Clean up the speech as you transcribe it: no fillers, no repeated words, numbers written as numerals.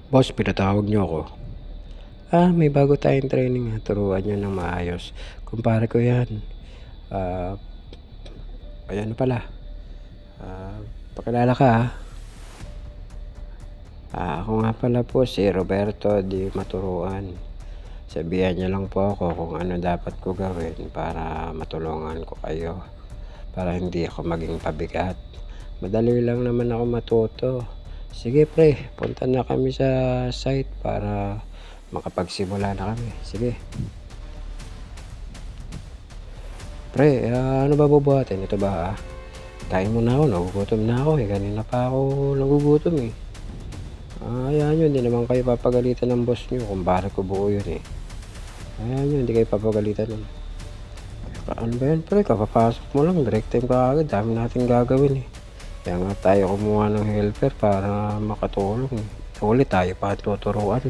Boss, pinatawag niyo ako. May bago tayong training turuan niyo ng maayos. Kumpare ko 'yan. Ah, Ayan pala, ah, pakilala ka, ako nga pala po si Roberto Di Maturuan. Sabihan niyo lang po ako kung ano dapat ko gawin para matulungan ko kayo, para hindi ako maging pabigat. Madali lang naman ako matuto. Sige pre, punta na kami sa site para makapagsimula na kami. Sige. Pre, ano ba bubuhatin? Ito ba, kain muna ako, nagugutom na ako eh. Kanina pa ako nagugutom eh. Hayaan nyo, hindi naman kayo papagalitan ng boss nyo. Kumpare ko buo yun eh. Hayaan nyo, hindi kayo papagalitan nun. Ano ba yan pre, kapapasok mo lang, direct time ka agad. Dami natin gagawin eh. Kaya nga tayo kumuha ng helper para makatulong eh. Ulit tayo pa tuturuan.